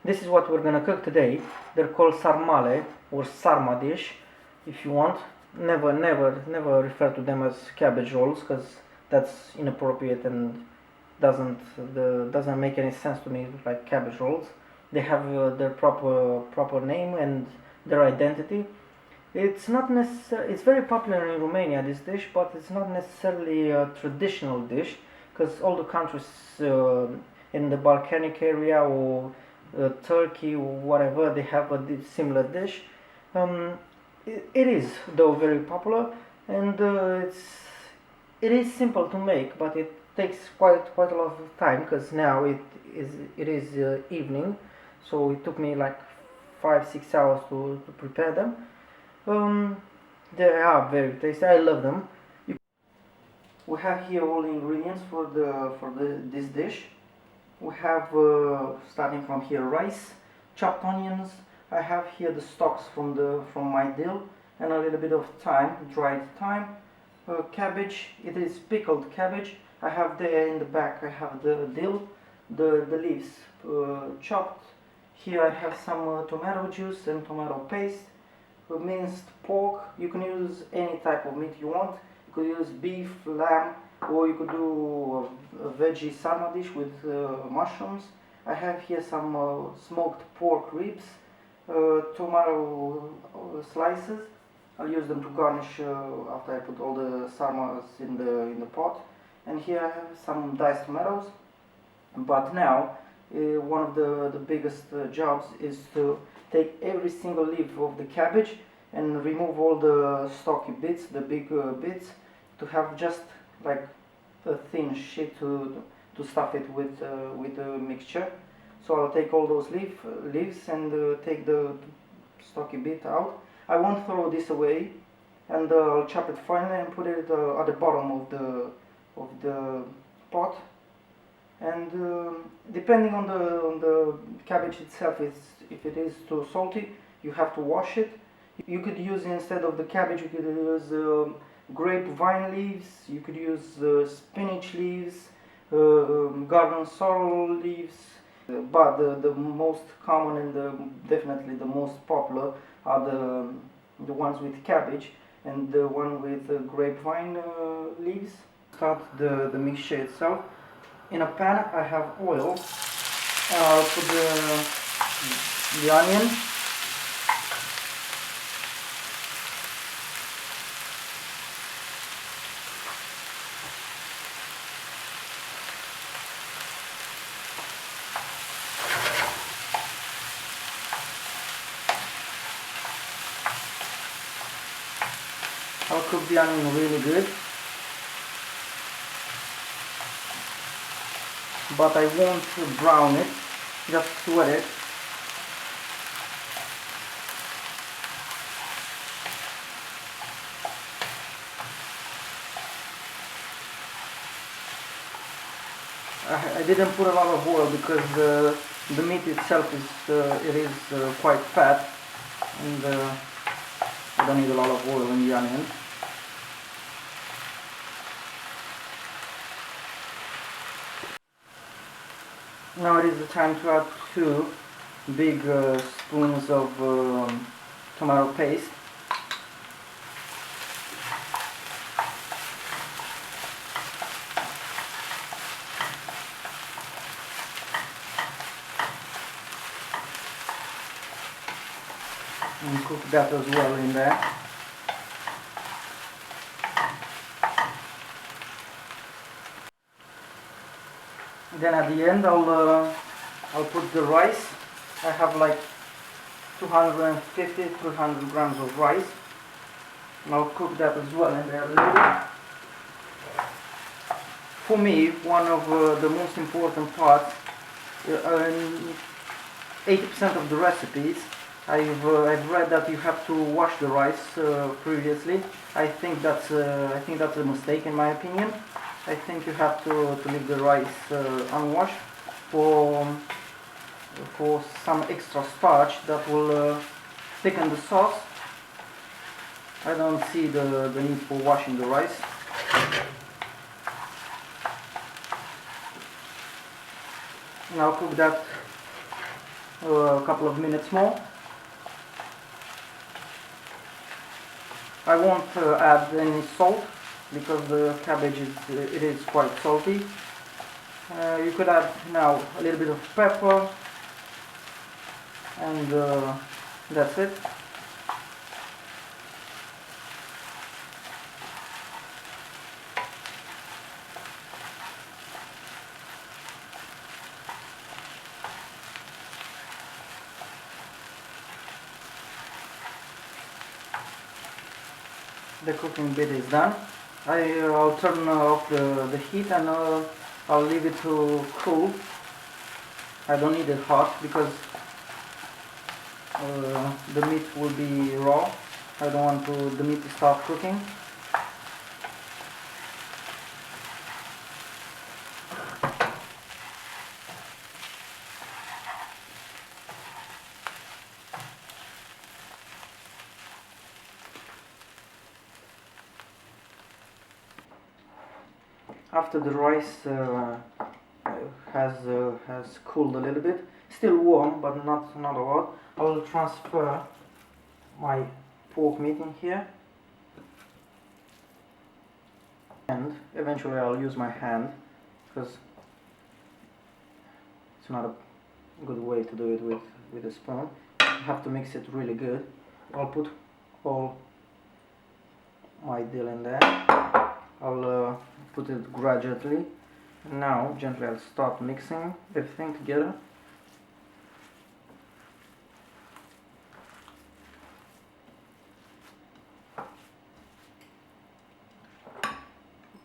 This is what we're gonna cook today. They're called sarmale or sarma dish, if you want. Never refer to them as cabbage rolls, because that's inappropriate and doesn't make any sense to me, like cabbage rolls. They have their proper name and their identity. It's not necessarily. It's very popular in Romania, this dish, but it's not necessarily a traditional dish, because all the countries in the Balkanic area or Turkey or whatever, they have a similar dish. It is though very popular, and it is simple to make, but it takes quite a lot of time, because now it is evening, so it took me like 5-6 hours to prepare them. They are very tasty. I love them. We have here all the ingredients for this dish. We have starting from here, rice, chopped onions. I have here the stalks from my dill, and a little bit of thyme, dried thyme. Cabbage. It is pickled cabbage. I have there in the back. I have the dill, the leaves chopped. Here I have some tomato juice and tomato paste. Minced pork. You can use any type of meat you want. You could use beef, lamb, or you could do a veggie sarma dish with mushrooms. I have here some smoked pork ribs, tomato slices. I'll use them to garnish after I put all the sarmas in the pot. And here I have some diced tomatoes. But now, one of the biggest jobs is to take every single leaf of the cabbage and remove all the stalky bits, the big bits, to have just like a thin sheet to stuff it with the mixture. So I'll take all those leaves and take the stalky bit out. I won't throw this away, and I'll chop it finely and put it at the bottom of the pot. And depending on the cabbage itself, if it is too salty, you have to wash it. You could use, instead of the cabbage, you could use grapevine leaves, you could use spinach leaves, garden sorrel leaves. But the most common and definitely the most popular are the ones with cabbage and the one with grapevine leaves. Start the mixture itself. In a pan I have oil, and I'll put the onion, I'll cook the onion really good. But I won't brown it, just sweat it. I didn't put a lot of oil because the meat itself is quite fat, and I don't need a lot of oil in the onion. Now it is the time to add 2 big spoons of tomato paste. And cook that as well in there. Then at the end I'll put the rice. I have like 250-300 grams of rice, and I'll cook that as well in there a little. For me, one of the most important parts, 80% of the recipes, I've read that you have to wash the rice previously. I think that's a mistake in my opinion. I think you have to leave the rice unwashed for some extra starch that will thicken the sauce. I don't see the need for washing the rice. And I'll cook that a couple of minutes more. I won't add any salt because the cabbage is quite salty. You could add now a little bit of pepper, and that's it. The cooking bit is done. I'll turn off the heat, and I'll leave it to cool. I don't need it hot because the meat will be raw. I don't want the meat to start cooking. After the rice has cooled a little bit, still warm but not a lot, I'll transfer my pork meat in here, and eventually I'll use my hand because it's not a good way to do it with a spoon. You have to mix it really good. I'll put all my dill in there. I'll put it gradually. Now gently I'll start mixing everything together.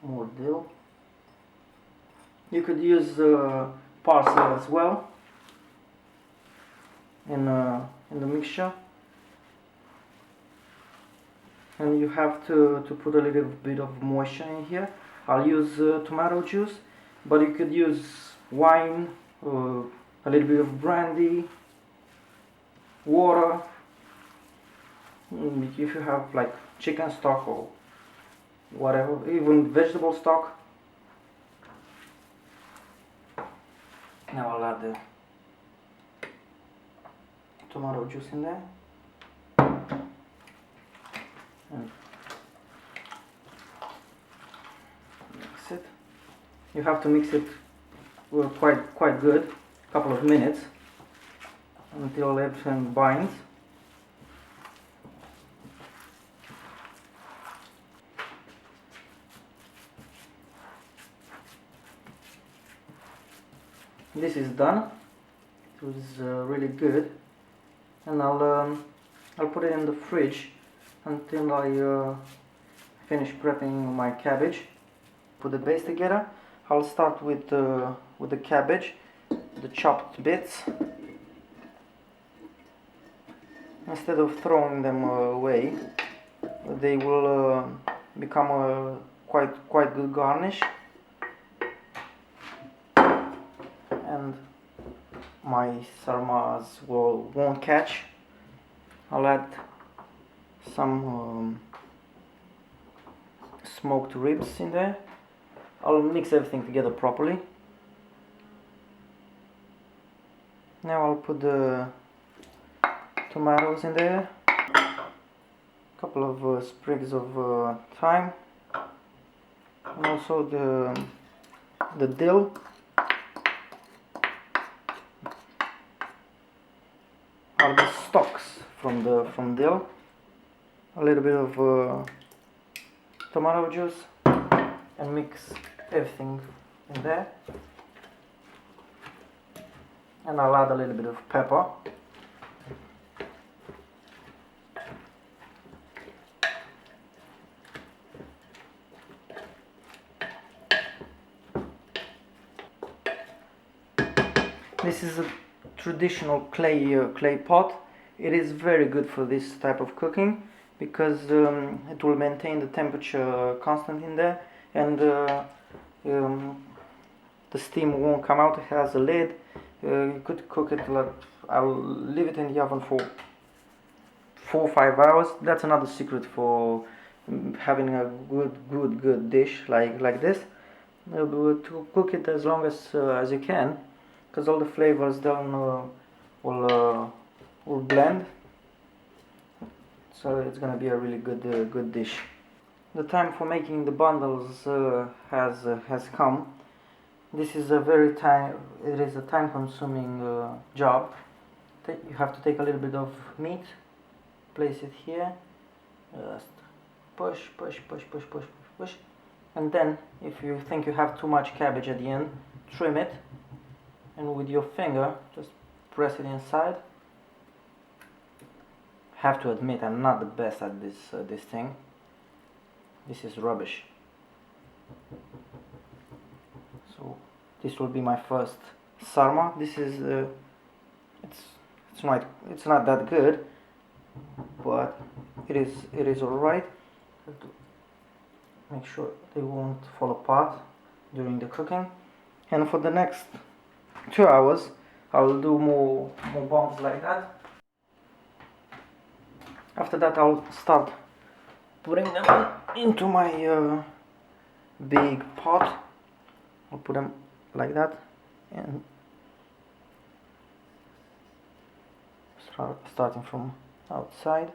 More dill. You could use parsley as well in the mixture. And you have to put a little bit of moisture in here. I'll use tomato juice, but you could use wine, a little bit of brandy, water. If you have like chicken stock or whatever, even vegetable stock. Now I'll add the tomato juice in there. And mix it. You have to mix it quite good, a couple of minutes, until everything binds. This is done. It was really good, and I'll put it in the fridge until I finish prepping my cabbage. Put the base together. I'll start with the cabbage, the chopped bits. Instead of throwing them away, they will become a quite good garnish, and my sarmas won't catch. I'll add some smoked ribs in there. I'll mix everything together properly. Now I'll put the tomatoes in there, a couple of sprigs of thyme, and also the dill. Are the stalks from dill. A little bit of tomato juice, and mix everything in there. And I'll add a little bit of pepper. This is a traditional clay pot. It is very good for this type of cooking because it will maintain the temperature constant in there, and the steam won't come out. It has a lid. You could cook it like, I'll leave it in the oven for 4 or 5 hours. That's another secret for having a good dish like this. To cook it as long as you can, because all the flavors don't will blend. So it's gonna be a really good dish. The time for making the bundles has come. This is a it is a time-consuming job. You have to take a little bit of meat, place it here, just push, and then if you think you have too much cabbage at the end, trim it, and with your finger just press it inside. Have to admit, I'm not the best at this thing. This is rubbish. So this will be my first sarma. This is it's not that good, but it is alright. Have to make sure they won't fall apart during the cooking. And for the next 2 hours, I'll do more bombs like that. After that, I'll start putting them into my big pot. I'll put them like that and starting from outside.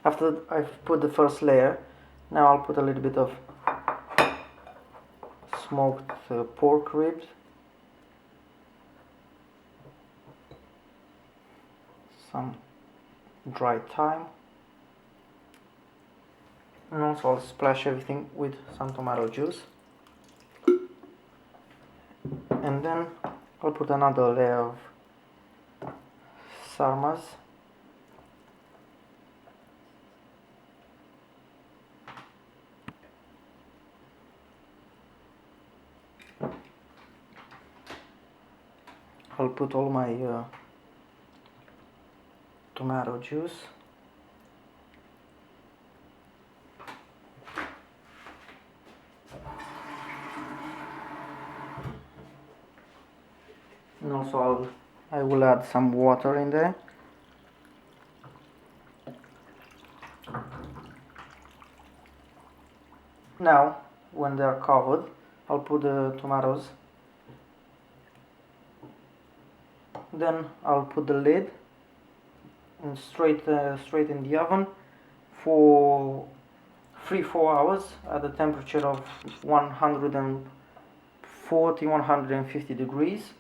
After I've put the first layer, now I'll put a little bit of smoked pork ribs, some dried thyme, and also I'll splash everything with some tomato juice, and then I'll put another layer of sarmas. I'll put all my tomato juice. And also I will add some water in there. Now, when they are covered, I'll put the tomatoes. Then I'll put the lid and straight in the oven for 3-4 hours at a temperature of 140-150 degrees.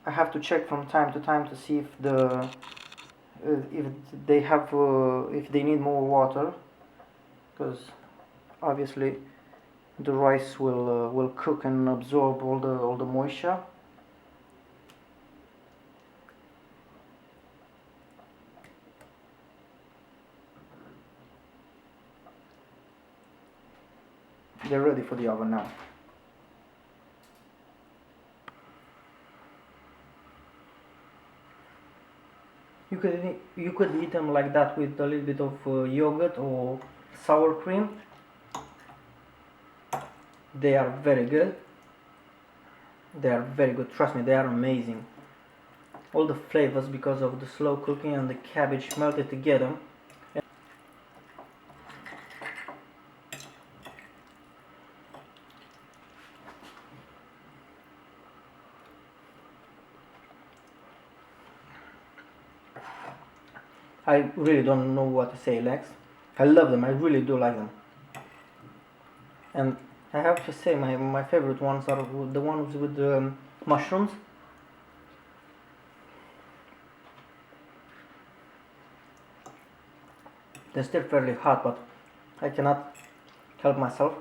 I have to check from time to time to see if if they need more water, because obviously the rice will cook and absorb all the moisture. They're ready for the oven now. You could eat them like that with a little bit of yogurt or sour cream. They are very good. They are very good. Trust me, they are amazing. All the flavors, because of the slow cooking and the cabbage melted together. I really don't know what to say next. I love them, I really do like them. And I have to say my favorite ones are the ones with the mushrooms. They're still fairly hot, but I cannot help myself.